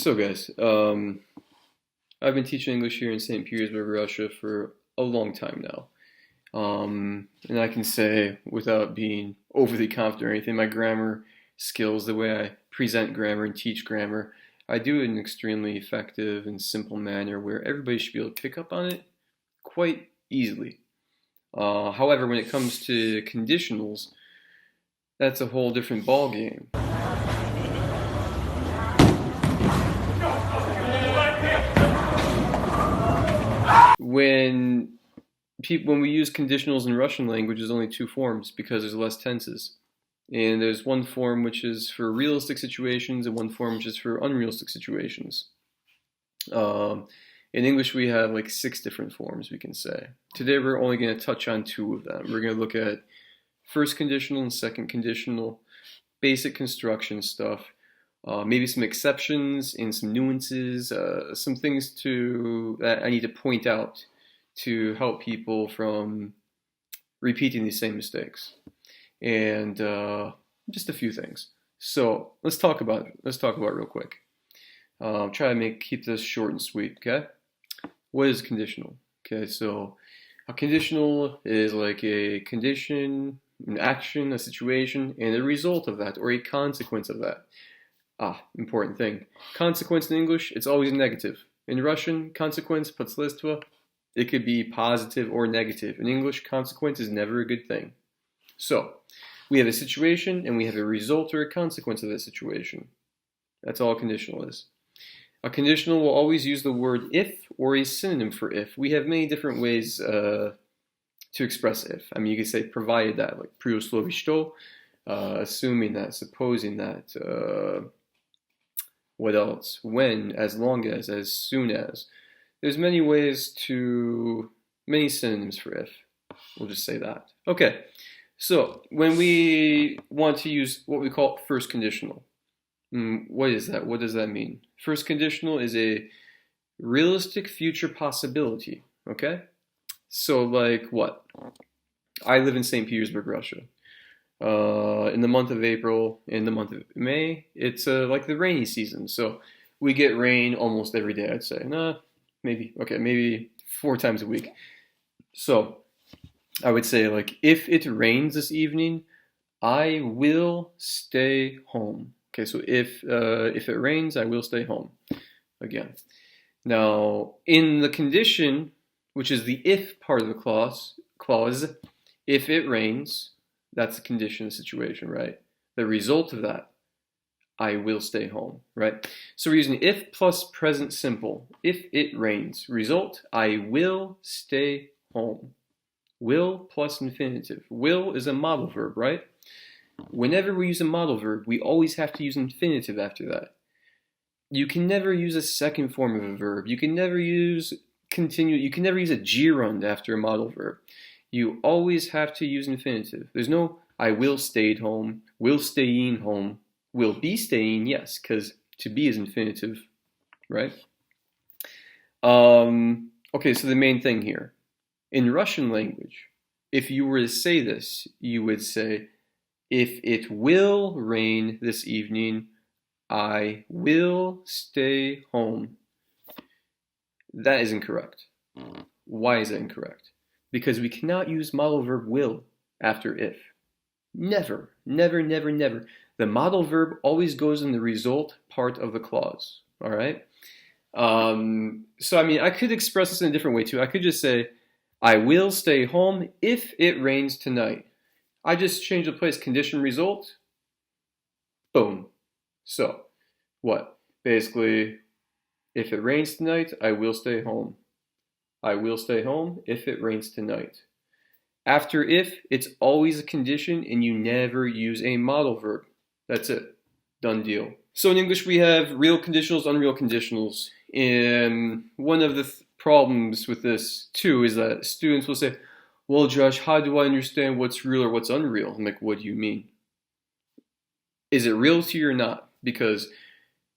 So guys, I've been teaching English here in St. Petersburg, Russia for a long time now. And I can say, without being overly confident or anything, my grammar skills, the way I present grammar and teach grammar, I do it in an extremely effective and simple manner where everybody should be able to pick up on it quite easily. However, when it comes to conditionals, that's a whole different ball game. When when we use conditionals in Russian language, there's only two forms because there's less tenses. And there's one form which is for realistic situations and one form which is for unrealistic situations. In English, we have like 6 different forms, we can say. Today, we're only going to touch on 2 of them. We're going to look at first conditional and second conditional, basic construction stuff, maybe some exceptions and some nuances, some things that I need to point out to help people from repeating these same mistakes, and just a few things. So let's talk about it. Let's talk about it real quick. Try to keep this short and sweet. Okay, what is conditional? Okay, so a conditional is like a condition, an action, a situation, and a result of that, or a consequence of that. Important thing. Consequence in English, it's always a negative. In Russian, consequence, последствие, it could be positive or negative. In English, consequence is never a good thing. So, we have a situation and we have a result or a consequence of that situation. That's all a conditional is. A conditional will always use the word if or a synonym for if. We have many different ways to express if. I mean, you could say provided that, like при условии что, assuming that, supposing that, what else? When, as long as soon as. There's many synonyms for if. We'll just say that. Okay, so when we want to use what we call first conditional, what is that? What does that mean? First conditional is a realistic future possibility, okay? So like what? I live in St. Petersburg, Russia. In the month of April, in the month of May, it's like the rainy season. So we get rain almost every day, I'd say. Maybe 4 times a week. So I would say, like, if it rains this evening, I will stay home. Okay, so if it rains, I will stay home. Again. Now, in the condition, which is the if part of the clause, if it rains, that's the condition of the situation, right? The result of that, I will stay home, right? So we're using if plus present simple. If it rains. Result, I will stay home. Will plus infinitive. Will is a modal verb, right? Whenever we use a modal verb, we always have to use infinitive after that. You can never use a second form of a verb. You can never use you can never use a gerund after a modal verb. You always have to use infinitive. There's no I will stayed home, will staying home, will be staying, yes, because to be is infinitive, right? Okay, so the main thing here. In Russian language, if you were to say this, you would say, if it will rain this evening, I will stay home. That is incorrect. Why is that incorrect? Because we cannot use modal verb will after if. Never, never, never, never. The modal verb always goes in the result part of the clause. All right? So, I mean, I could express this in a different way too. I could just say, I will stay home if it rains tonight. I just change the place condition result. Boom. So, what? Basically, if it rains tonight, I will stay home. I will stay home if it rains tonight. After if, it's always a condition and you never use a modal verb. That's it. Done deal. So in English we have real conditionals, unreal conditionals. And one of the problems with this too is that students will say, well, Josh, how do I understand what's real or what's unreal? I'm like, what do you mean? Is it real to you or not? Because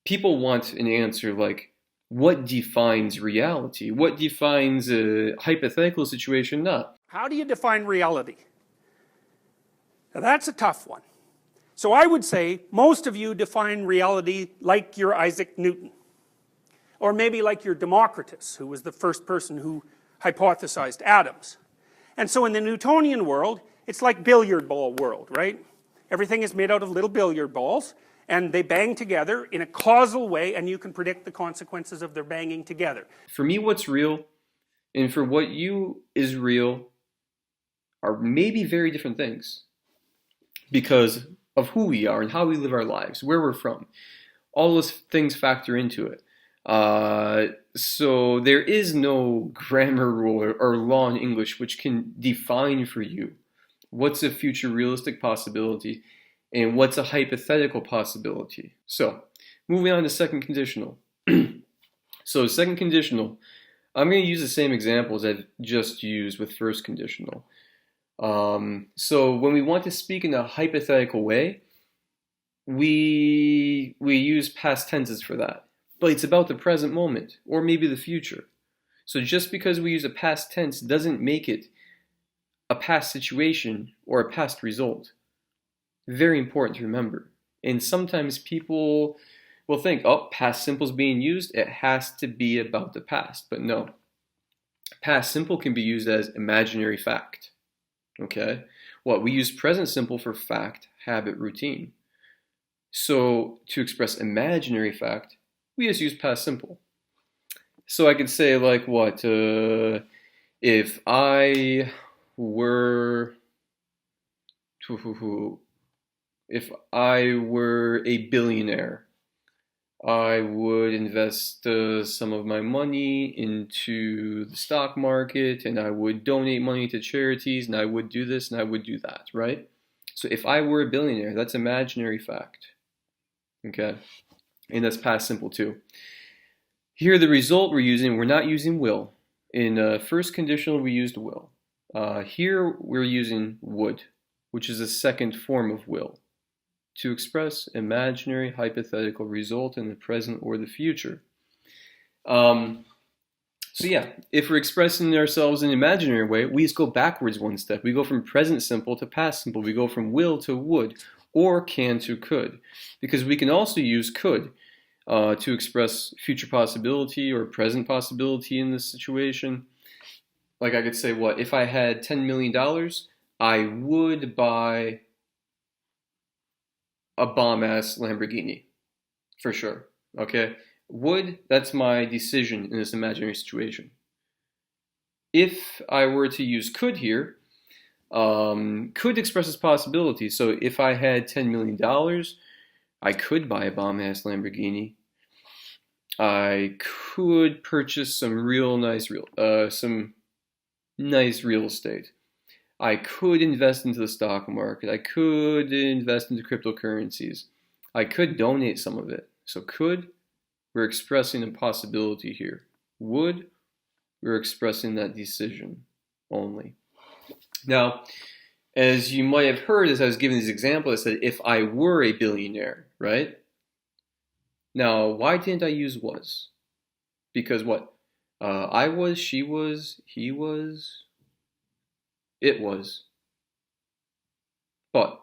people want an answer like, what defines reality? What defines a hypothetical situation not? How do you define reality? Now that's a tough one. So I would say most of you define reality like you're Isaac Newton. Or maybe like your Democritus, who was the first person who hypothesized atoms. And so in the Newtonian world, it's like billiard ball world, right? Everything is made out of little billiard balls, and they bang together in a causal way, and you can predict the consequences of their banging together. For me, what's real, and for what you is real, are maybe very different things because of who we are and how we live our lives, where we're from. All those things factor into it. So there is no grammar rule or law in English which can define for you what's a future realistic possibility and what's a hypothetical possibility. So moving on to second conditional. So second conditional, I'm going to use the same example as I've just used with first conditional. So when we want to speak in a hypothetical way, we use past tenses for that. But it's about the present moment, or maybe the future. So just because we use a past tense doesn't make it a past situation or a past result. Very important to remember. And sometimes people will think, oh, past simple is being used, it has to be about the past. But no. Past simple can be used as imaginary fact. Okay? We use present simple for fact, habit, routine. So to express imaginary fact, we just use past simple. So I could say like what? If I were a billionaire, I would invest some of my money into the stock market, and I would donate money to charities, and I would do this and I would do that, right? So if I were a billionaire, that's imaginary fact. Okay? And that's past simple too. Here the result we're not using will. In first conditional we used will. Here we're using would, which is a second form of will, to express imaginary hypothetical result in the present or the future. So yeah, if we're expressing ourselves in an imaginary way, we just go backwards one step. We go from present simple to past simple. We go from will to would, or can to could. Because we can also use could to express future possibility or present possibility in this situation. Like I could say, if I had $10 million, I would buy a bomb-ass Lamborghini, for sure, okay? Would, that's my decision in this imaginary situation. If I were to use could here, could expresses possibility. So if I had $10 million, I could buy a bomb-ass Lamborghini. I could purchase some nice real estate. I could invest into the stock market. I could invest into cryptocurrencies. I could donate some of it. So could, we're expressing a possibility here. Would, we're expressing that decision only. Now, as you might have heard as I was giving this example, I said, if I were a billionaire, right? Now, why didn't I use was? Because what? I was, she was, he was, it was. But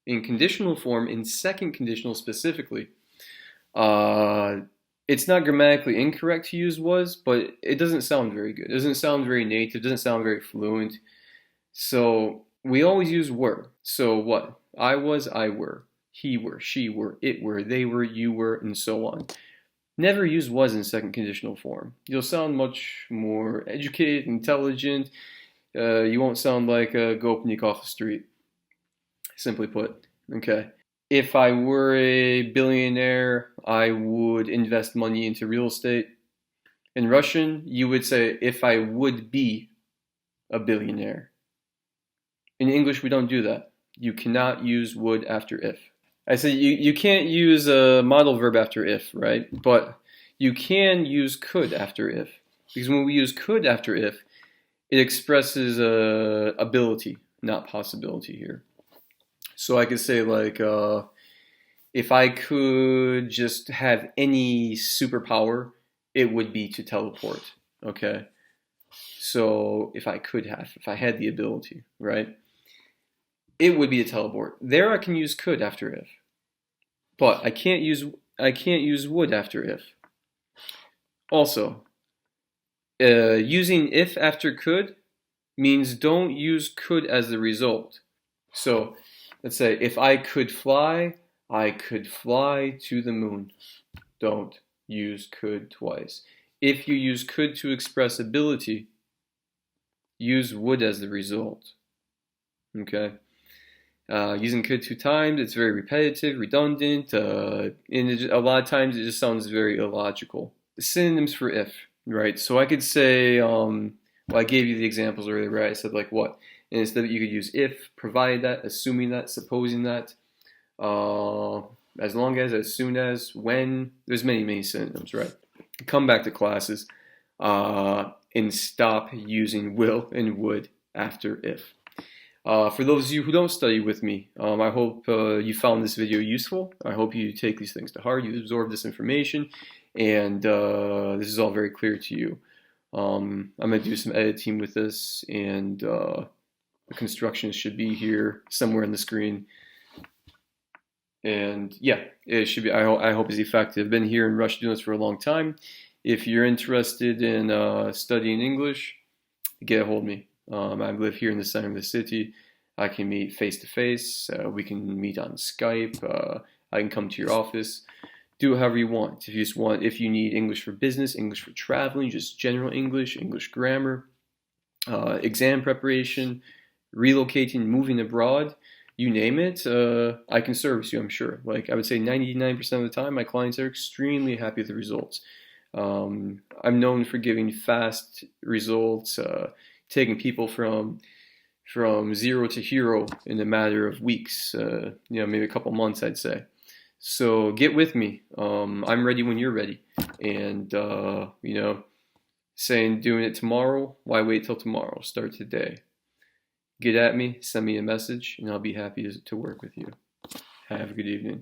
in conditional form, in second conditional specifically, it's not grammatically incorrect to use was, but it doesn't sound very good. It doesn't sound very native. It doesn't sound very fluent. So we always use were. So what? I was, I were. He were, she were, it were, they were, you were, and so on. Never use was in second conditional form. You'll sound much more educated, intelligent. You won't sound like a gopnik off the street, simply put. Okay. If I were a billionaire, I would invest money into real estate. In Russian, you would say, if I would be a billionaire. In English, we don't do that. You cannot use would after if. I said you can't use a modal verb after if, right? But you can use could after if. Because when we use could after if, it expresses ability, not possibility here. So I could say like, if I could just have any superpower, it would be to teleport, okay? So if I had the ability, right? It would be a teleport. There I can use could after if. But I can't use would after if. Also, using if after could means don't use could as the result. So let's say if I could fly to the moon. Don't use could twice. If you use could to express ability, use would as the result. Okay? Using could two times, it's very repetitive, redundant, and a lot of times it just sounds very illogical. Synonyms for if, right? So I could say, well, I gave you the examples earlier, right? I said like what? And instead you could use if, provided that, assuming that, supposing that, as long as soon as, when. There's many, many synonyms, right? Come back to classes and stop using will and would after if. For those of you who don't study with me, I hope you found this video useful. I hope you take these things to heart, you absorb this information, and this is all very clear to you. I'm going to do some editing with this, and the constructions should be here somewhere on the screen. And yeah, it should be. I hope it's effective. I've been here in Russia doing this for a long time. If you're interested in studying English, get a hold of me. I live here in the center of the city. I can meet face to face. We can meet on Skype. I can come to your office. Do it however you want. If you need English for business, English for traveling, just general English, English grammar, exam preparation, relocating, moving abroad, you name it, I can service you, I'm sure. Like I would say 99% of the time, my clients are extremely happy with the results. I'm known for giving fast results, taking people from 0 to hero in a matter of weeks, maybe a couple months, I'd say. So get with me. I'm ready when you're ready. And, saying doing it tomorrow, why wait till tomorrow? Start today. Get at me, send me a message, and I'll be happy to work with you. Have a good evening.